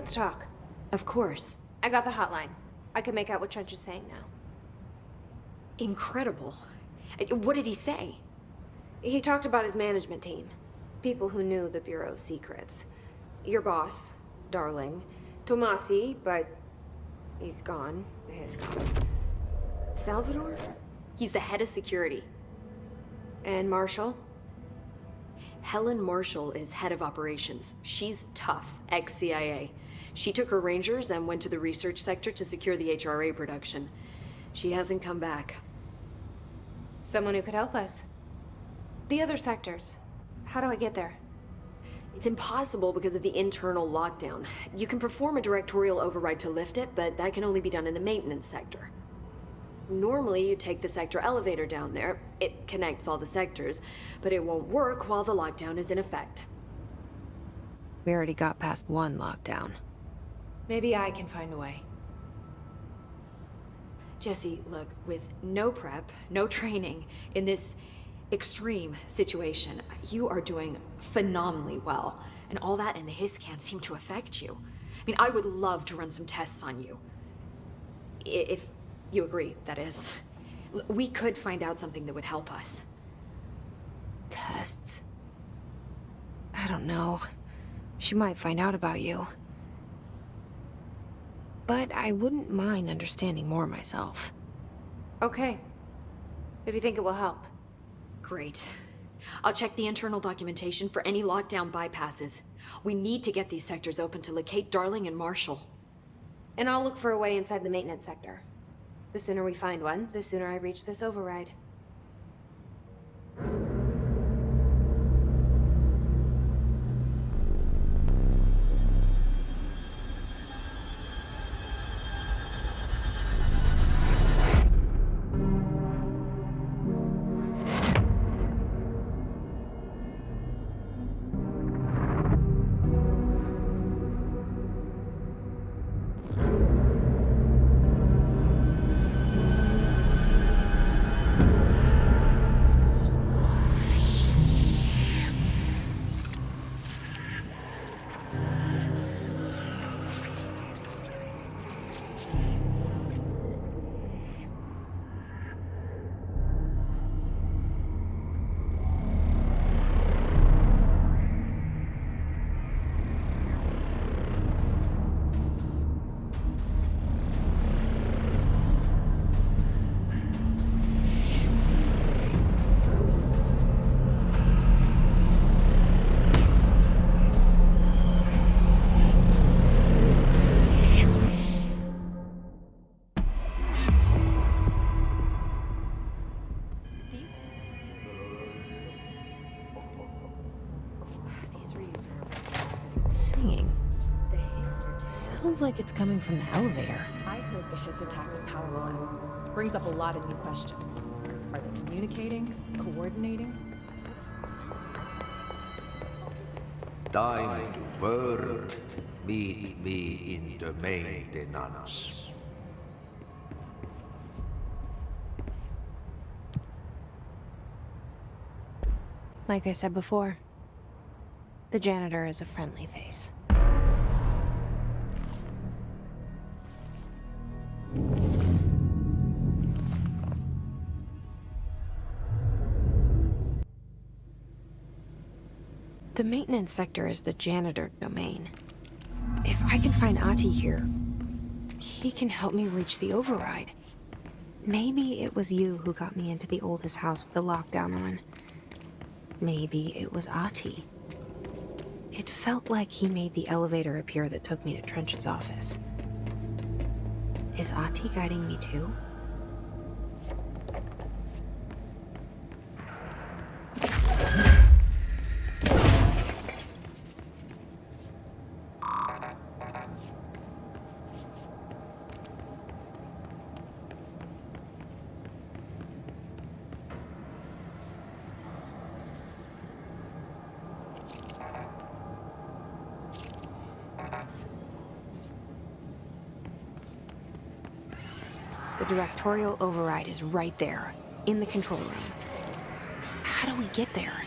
Let's talk. Of course. I got the hotline. I can make out what Trench is saying now. Incredible. What did he say? He talked about his management team. People who knew the Bureau's secrets. Your boss, Darling. Tomasi, but he's gone. He's gone. Salvador? He's the head of security. And Marshall? Helen Marshall is head of operations. She's tough, ex-CIA. She took her Rangers and went to the research sector to secure the HRA production. She hasn't come back. Someone who could help us. The other sectors. How do I get there? It's impossible because of the internal lockdown. You can perform a directorial override to lift it, but that can only be done in the maintenance sector. Normally, you take the sector elevator down there. It connects all the sectors, but it won't work while the lockdown is in effect. We already got past one lockdown. Maybe I can find a way. Jesse, look, with no prep, no training, in this extreme situation, you are doing phenomenally well. And all that and the hiss can't seem to affect you. I mean, I would love to run some tests on you. If you agree, that is. We could find out something that would help us. Tests? I don't know. She might find out about you. But I wouldn't mind understanding more myself. Okay. If you think it will help. Great. I'll check the internal documentation for any lockdown bypasses. We need to get these sectors open to locate Darling and Marshall. And I'll look for a way inside the maintenance sector. The sooner we find one, the sooner I reach this override. Singing. Sounds like it's coming from the elevator. I heard the hiss attack the power plant. Brings up a lot of new questions. Are they communicating? Coordinating? Time to work. Meet me in the maintenance. Like I said before, the janitor is a friendly face. The maintenance sector is the janitor domain. If I can find Ahti here, he can help me reach the override. Maybe it was you who got me into the oldest house with the lockdown on. Maybe it was Ahti. It felt like he made the elevator appear that took me to Trench's office. Is Ahti guiding me too? The Directorial Override is right there, in the control room. How do we get there?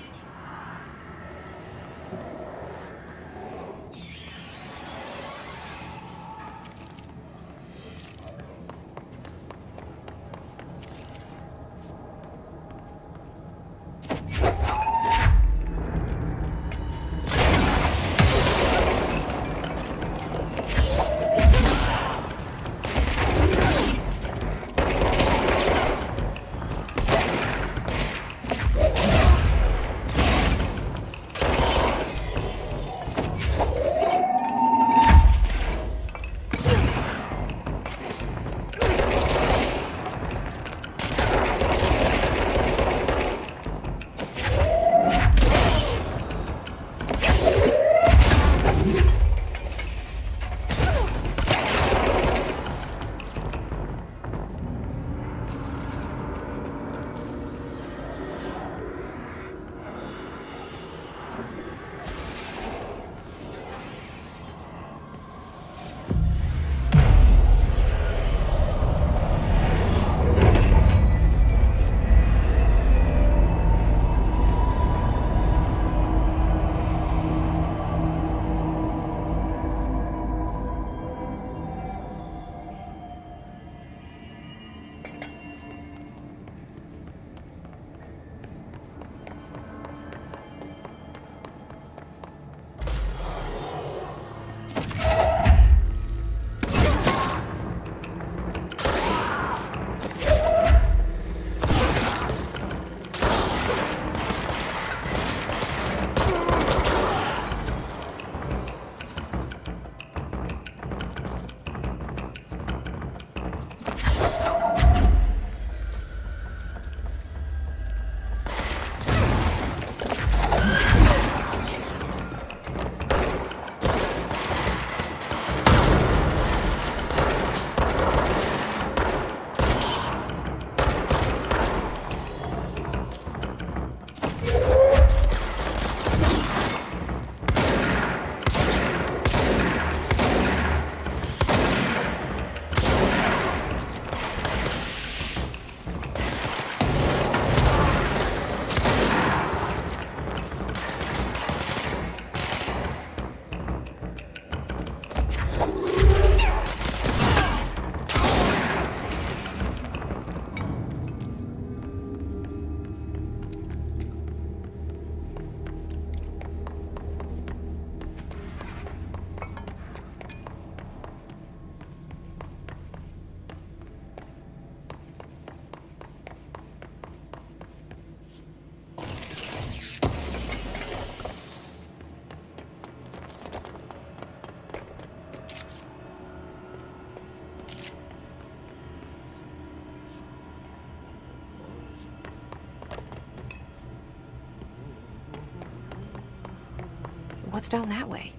What's down that way?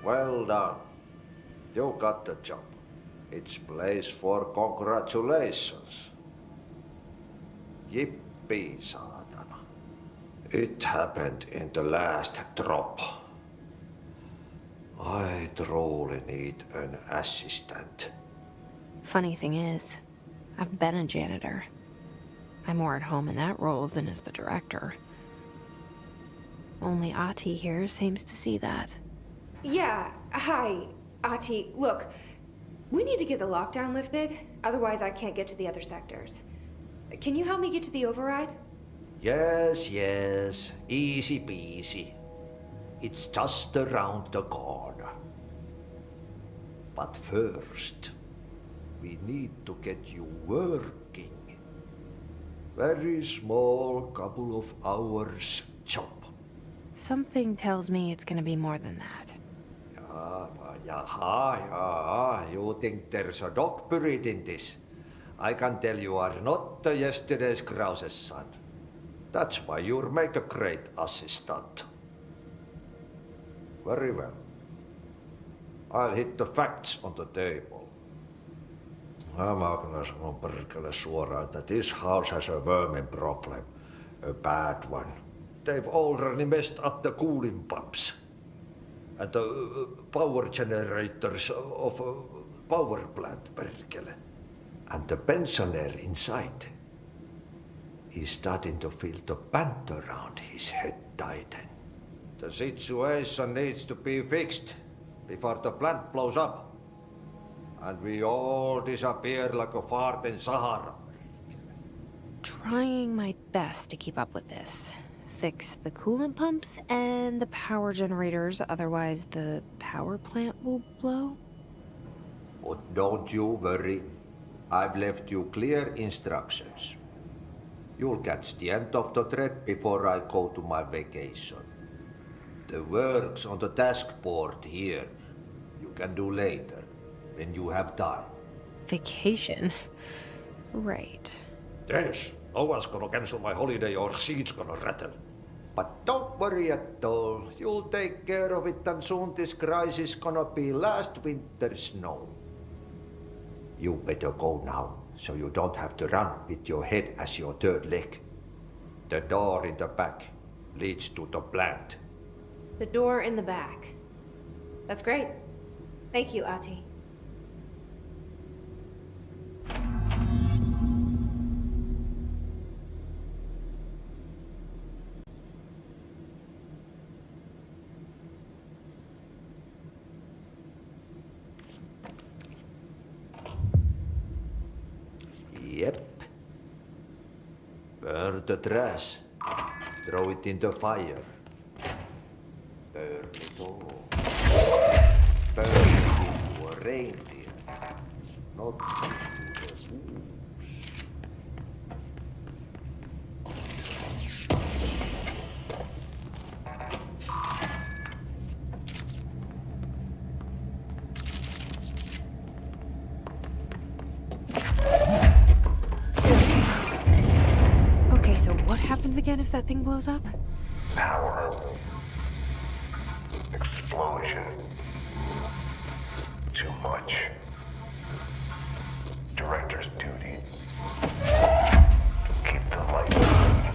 Well done. You got the job. It's place for congratulations. Yippee, saatana. It happened in the last drop. I truly need an assistant. Funny thing is, I've been a janitor. I'm more at home in that role than as the director. Only Ati here seems to see that. Yeah, hi, Ati. Look, we need to get the lockdown lifted, otherwise I can't get to the other sectors. Can you help me get to the override? Yes, easy peasy. It's just around the corner. But first, we need to get you working. Very small, couple of hours job. Something tells me it's gonna be more than that. Yeah, you think there's a dog buried in this? I can tell you are not yesterday's Krause's son. That's why you'll make a great assistant. Very well. I'll hit the facts on the table. Mä kyllä sanon perkele suoraan, että this house has a vermin problem. A bad one. They've already messed up the cooling pumps. And the power generators of a power plant, perkele. And the pensioner inside is starting to feel the band around his head tighten. The situation needs to be fixed before the plant blows up. And we all disappear like a fart in Sahara. Trying my best to keep up with this. Fix the coolant pumps and the power generators, otherwise the power plant will blow. But don't you worry. I've left you clear instructions. You'll catch the end of the thread before I go to my vacation. The work's on the task board here. You can do later, when you have time. Vacation? Right. Yes, no one's gonna cancel my holiday or seats gonna rattle. But don't worry at all. You'll take care of it and soon this crisis gonna be last winter's snow. You better go now, so you don't have to run with your head as your third leg. The door in the back leads to the plant. The door in the back. That's great. Thank you, Ati. Yep. Burn the trash. Throw it in the fire. Burn it all. Burn it into a reindeer. Not into the wolves. Okay, so what happens again if that thing blows up? Power. Explosion. Too much. Director's duty. Keep the lights on.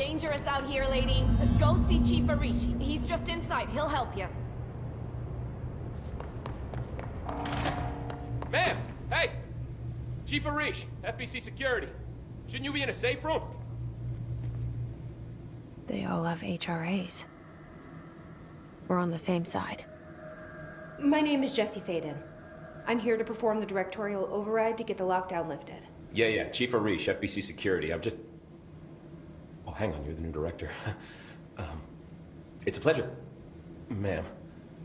dangerous out here, lady. Go see Chief Arish. He's just inside. He'll help you. Ma'am! Hey! Chief Arish, FBC Security. Shouldn't you be in a safe room? They all have HRAs. We're on the same side. My name is Jesse Faden. I'm here to perform the Directorial Override to get the lockdown lifted. Yeah, Chief Arish, FBC Security. I'm just... Oh, hang on, you're the new director. It's a pleasure, ma'am.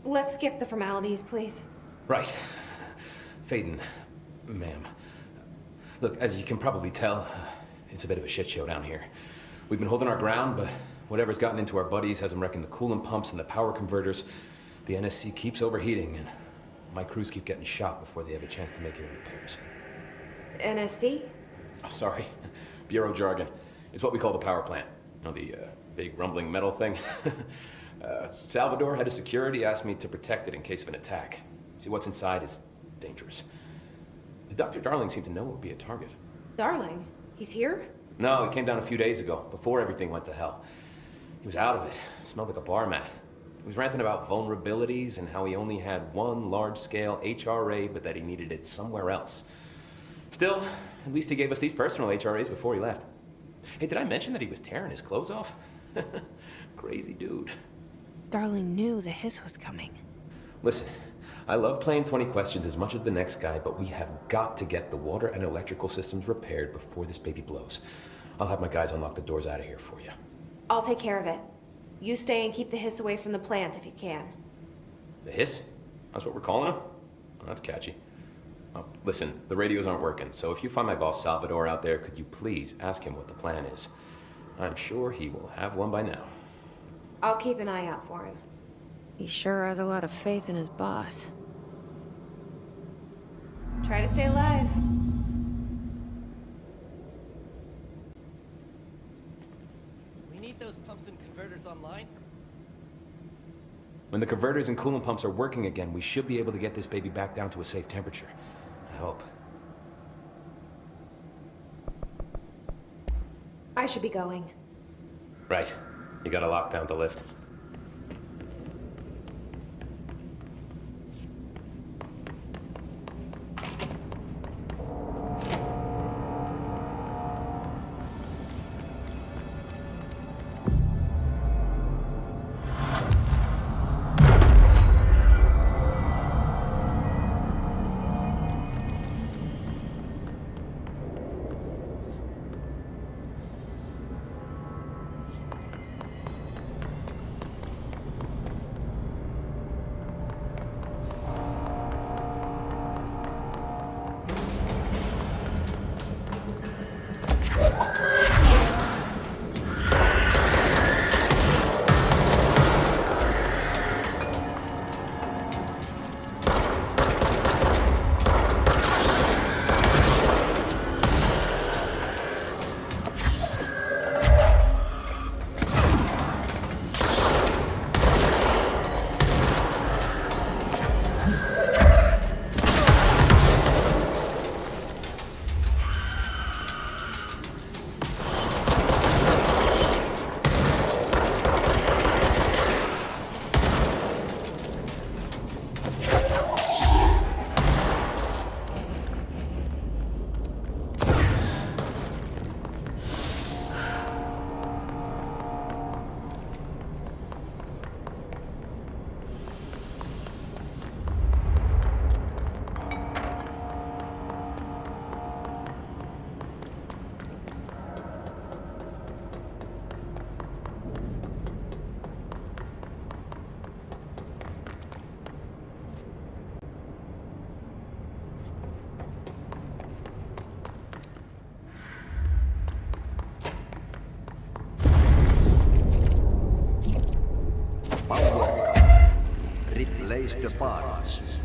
Let's skip the formalities, please. Right. Faden, ma'am. Look, as you can probably tell, it's a bit of a shit show down here. We've been holding our ground, but whatever's gotten into our buddies has them wrecking the coolant pumps and the power converters. The NSC keeps overheating, and my crews keep getting shot before they have a chance to make any repairs. NSC? Oh, sorry. Bureau jargon. It's what we call the power plant. You know, the big rumbling metal thing? Salvador, head of security, asked me to protect it in case of an attack. See, what's inside is dangerous. Dr. Darling seemed to know it would be a target. Darling? He's here? No, he came down a few days ago, before everything went to hell. He was out of it. Smelled like a bar mat. He was ranting about vulnerabilities and how he only had one large-scale HRA, but that he needed it somewhere else. Still, at least he gave us these personal HRAs before he left. Hey, did I mention that he was tearing his clothes off? Crazy dude. Darling knew the hiss was coming. Listen, I love playing 20 questions as much as the next guy, but we have got to get the water and electrical systems repaired before this baby blows. I'll have my guys unlock the doors out of here for you. I'll take care of it. You stay and keep the hiss away from the plant if you can. The hiss? That's what we're calling him? Oh, that's catchy. Oh, listen, the radios aren't working, so if you find my boss Salvador out there, could you please ask him what the plan is? I'm sure he will have one by now. I'll keep an eye out for him. He sure has a lot of faith in his boss. Try to stay alive. We need those pumps and converters online. When the converters and coolant pumps are working again, we should be able to get this baby back down to a safe temperature. I hope. I should be going. Right. You got a lockdown to lift. Replace the parts.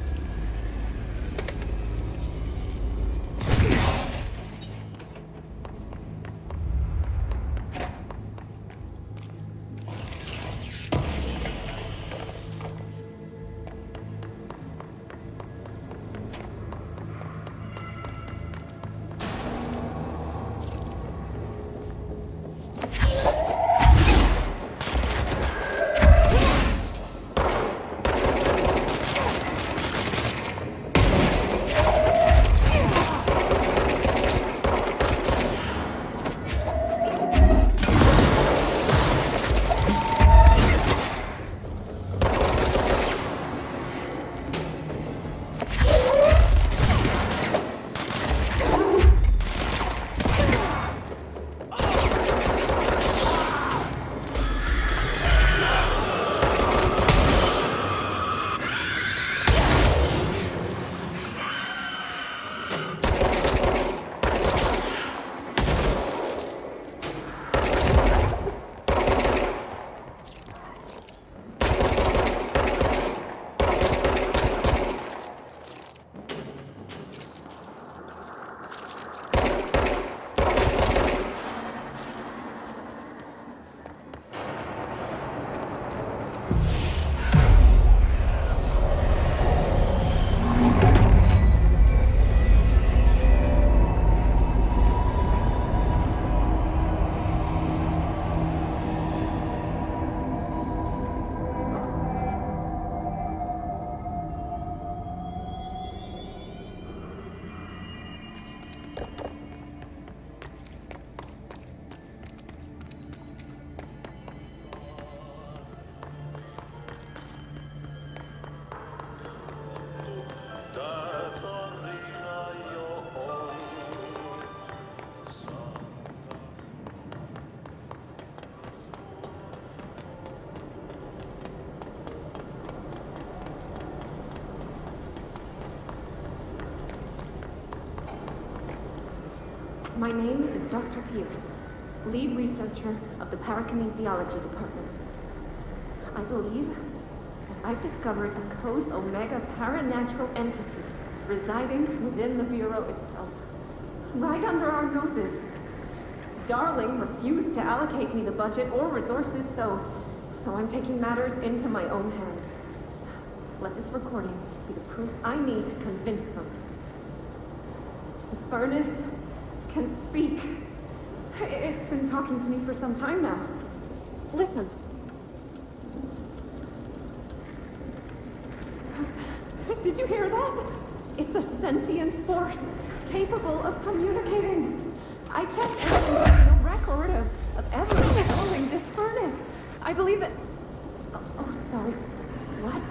My name is Dr. Pierce, lead researcher of the Parakinesiology Department. I believe that I've discovered a Code Omega paranatural entity residing within the Bureau itself, right under our noses. Darling refused to allocate me the budget or resources, so I'm taking matters into my own hands. Let this recording be the proof I need to convince them. The furnace can speak. It's been talking to me for some time now. Listen. Did you hear that? It's a sentient force, capable of communicating. I checked and there's no record of ever following this furnace. I believe that... Oh, so... What?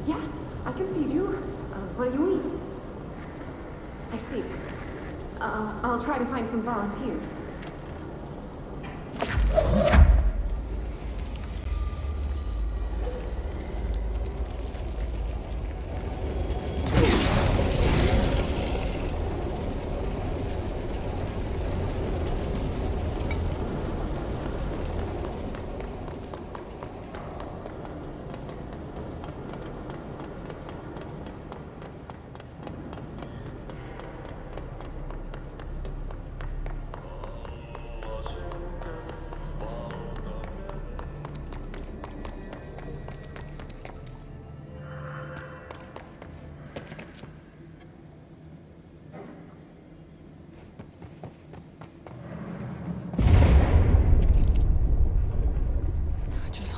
Yes, I can feed you. What do you eat? I see. I'll try to find some volunteers.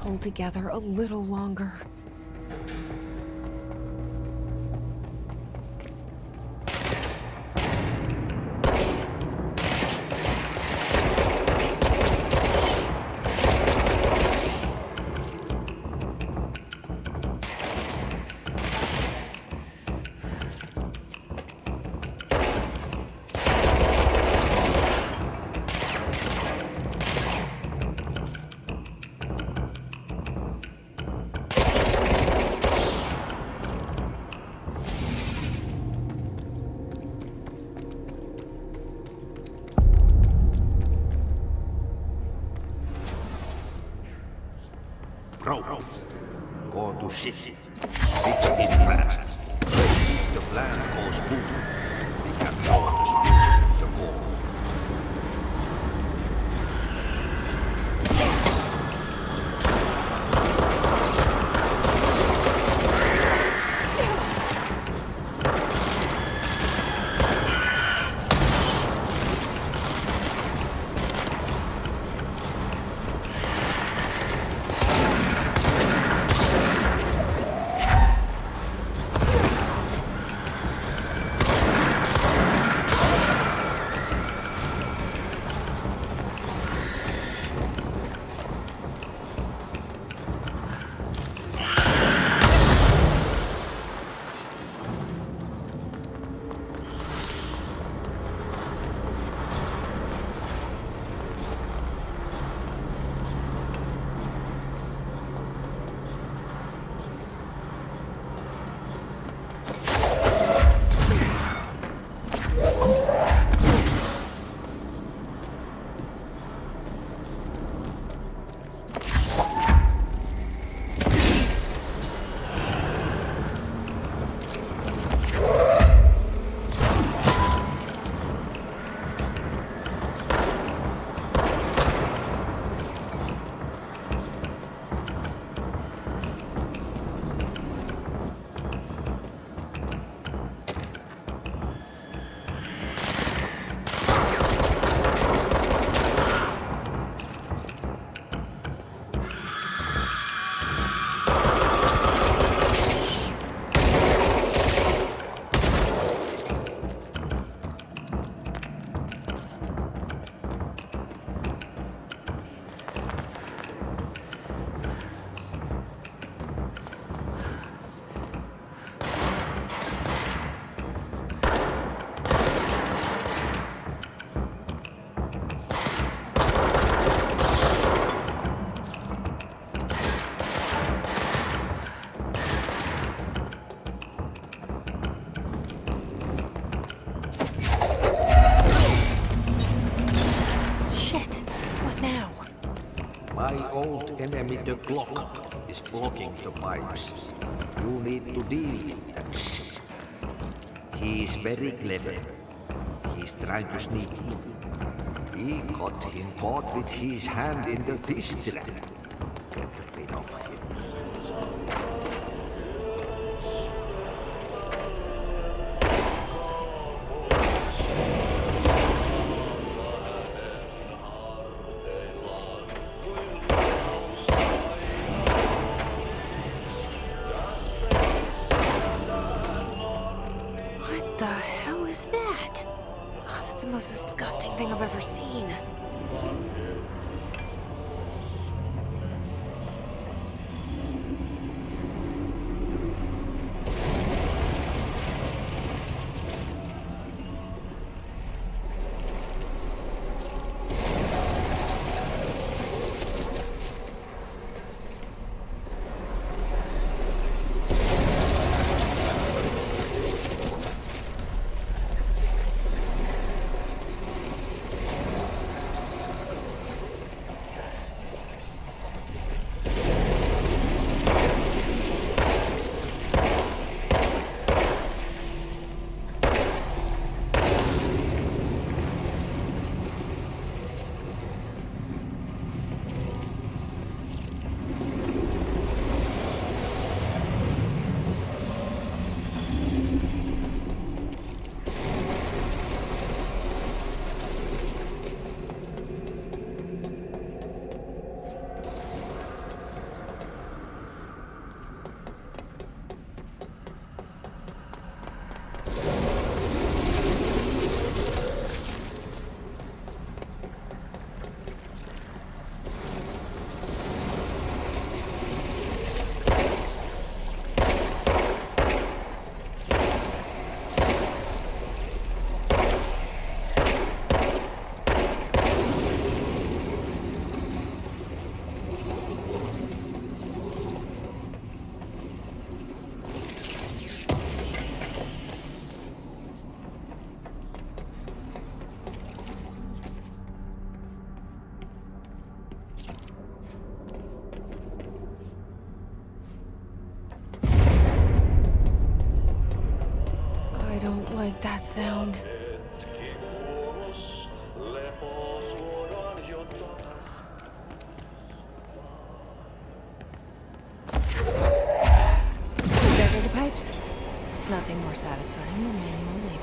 Hold together a little longer. Bro, go to city. Pick it fast. If the plan goes boom, we can throw the spirit at the wall. old enemy, the clock, is blocking the pipes. You need to deal with them. He is very clever. He's trying to sneak in. We got him caught with his hand in the fish trap. Get rid of him. What the hell is that? Oh, that's the most disgusting thing I've ever seen. I don't like that sound. Those are the pipes. Nothing more satisfying than manual labor.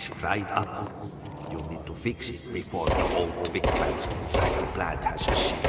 It's fried up. You need to fix it before the old victims inside the plant has a shit.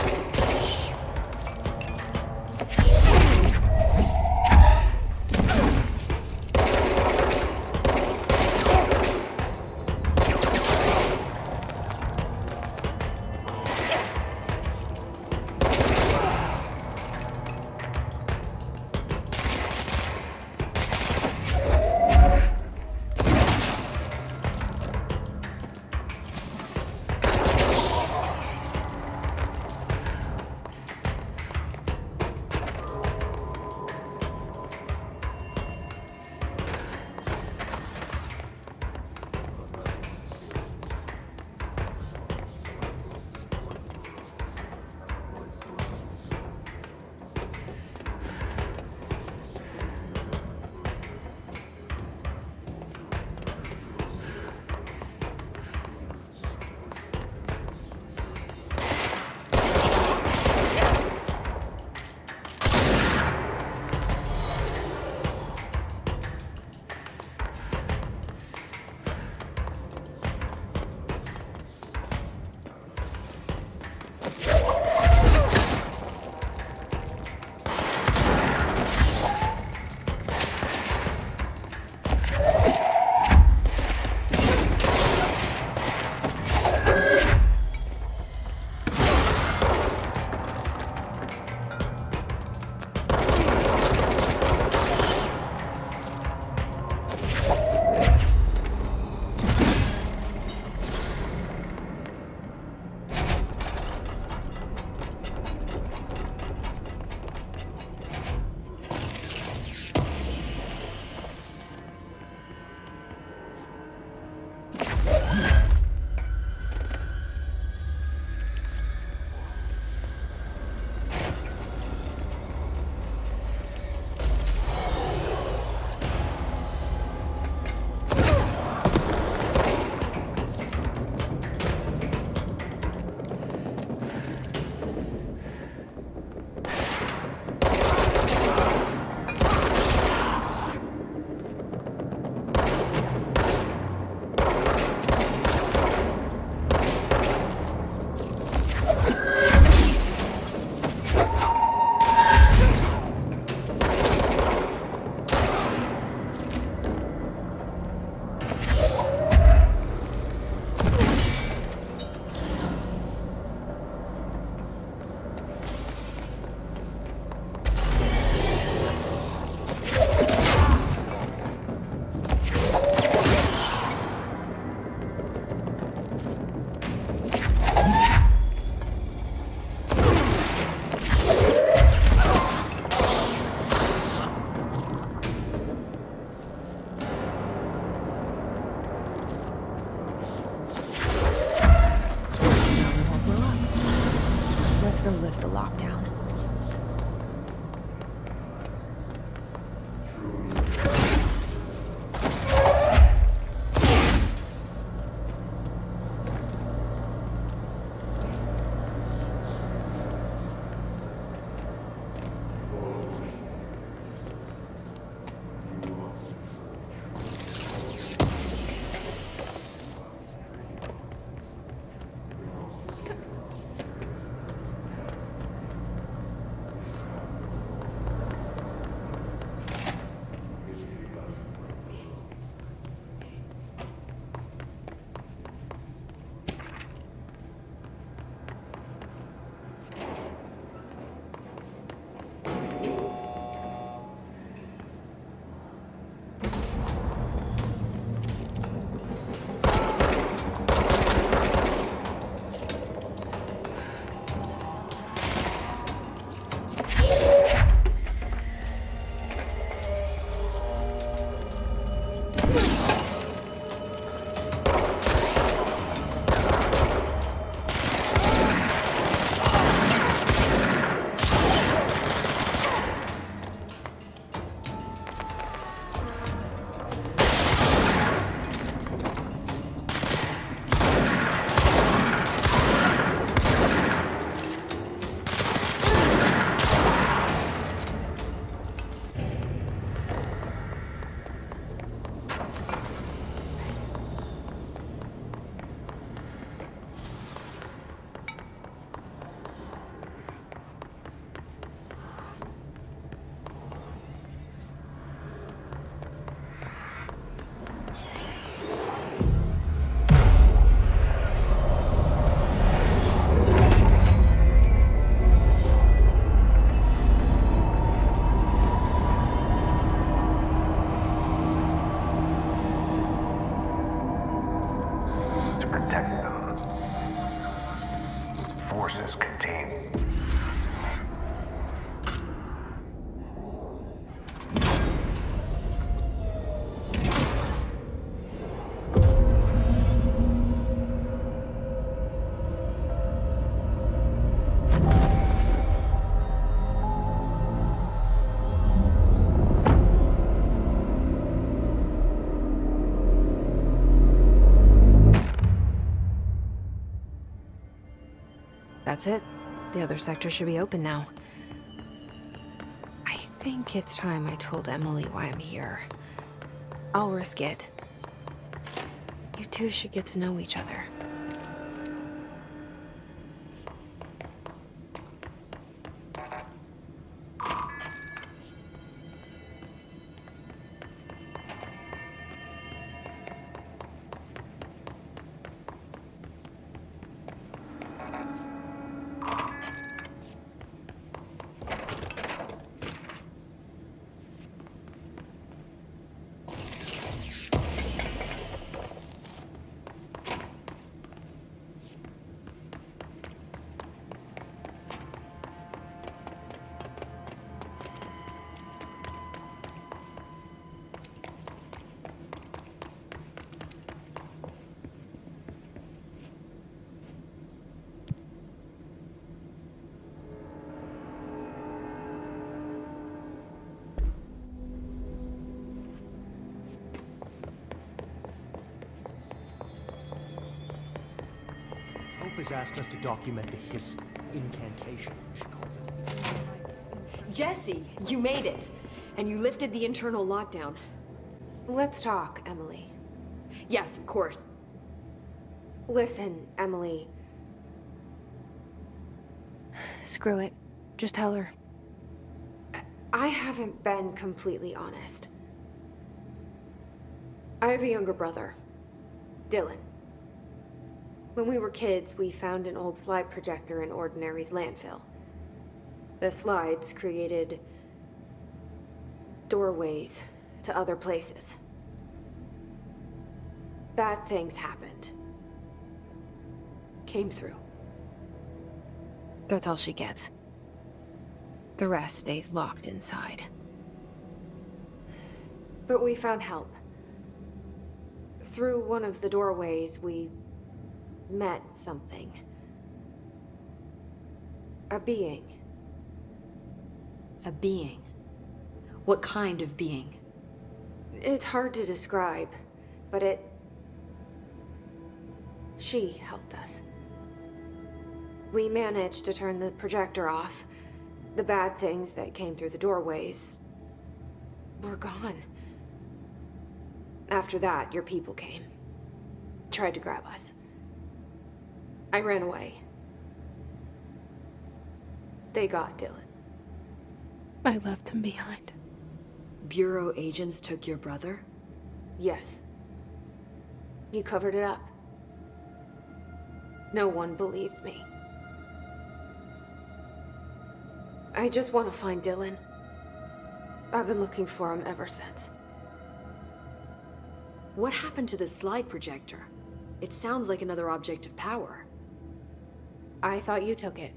Let's go lift the lockdown. domain. That's it. The other sector should be open now. I think it's time I told Emily why I'm here. I'll risk it. You two should get to know each other. Hope has asked us to document the hiss incantation, she calls it. Jesse, you made it! And you lifted the internal lockdown. Let's talk, Emily. Yes, of course. Listen, Emily. Screw it. Just tell her. I haven't been completely honest. I have a younger brother, Dylan. When we were kids, we found an old slide projector in Ordinary's landfill. The slides created doorways to other places. Bad things happened. Came through. That's all she gets. The rest stays locked inside. But we found help. Through one of the doorways, we met something. A being. A being? What kind of being? It's hard to describe, but she helped us. We managed to turn the projector off. The bad things that came through the doorways were gone. After that, your people came. Tried to grab us. I ran away. They got Dylan. I left him behind. Bureau agents took your brother? Yes. You covered it up. No one believed me. I just want to find Dylan. I've been looking for him ever since. What happened to the slide projector? It sounds like another object of power. I thought you took it.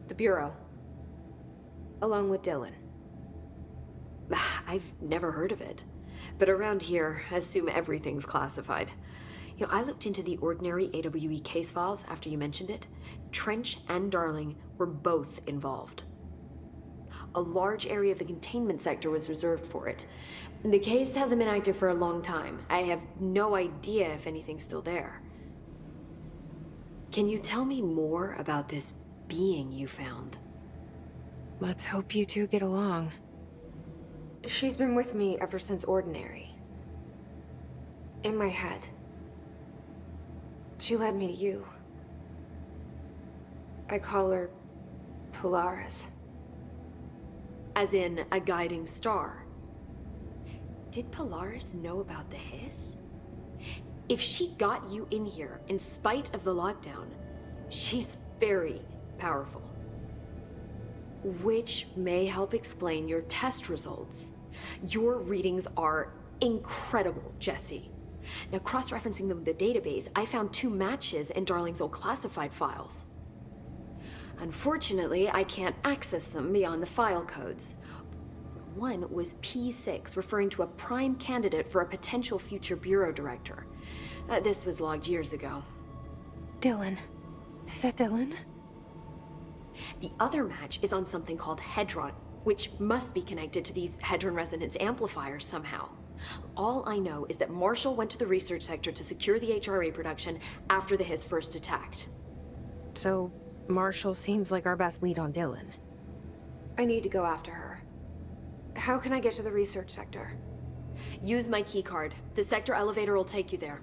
The Bureau. Along with Dylan. I've never heard of it. But around here, I assume everything's classified. You know, I looked into the Ordinary AWE case files after you mentioned it. Trench and Darling were both involved. A large area of the containment sector was reserved for it. The case hasn't been active for a long time. I have no idea if anything's still there. Can you tell me more about this being you found? Let's hope you two get along. She's been with me ever since Ordinary. In my head. She led me to you. I call her Polaris. As in a guiding star. Did Polaris know about the hiss? If she got you in here in spite of the lockdown, she's very powerful. Which may help explain your test results. Your readings are incredible, Jesse. Now, cross-referencing them with the database, I found 2 matches in Darling's old classified files. Unfortunately, I can't access them beyond the file codes. One was P6, referring to a prime candidate for a potential future bureau director. This was logged years ago. Dylan. Is that Dylan? The other match is on something called Hedron, which must be connected to these Hedron resonance amplifiers somehow. All I know is that Marshall went to the research sector to secure the HRA production after the Hiss first attacked. So, Marshall seems like our best lead on Dylan. I need to go after her. How can I get to the research sector? Use my keycard. The sector elevator will take you there.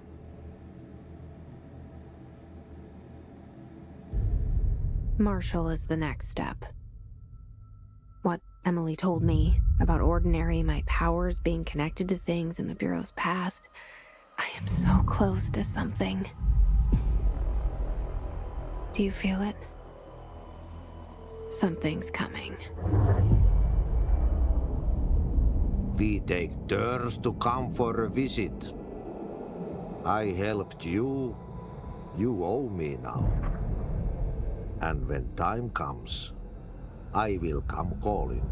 Marshall is the next step. What Emily told me about Ordinary, my powers being connected to things in the Bureau's past, I am so close to something. Do you feel it? Something's coming. We take turns to come for a visit. I helped you. You owe me now. And when time comes, I will come calling.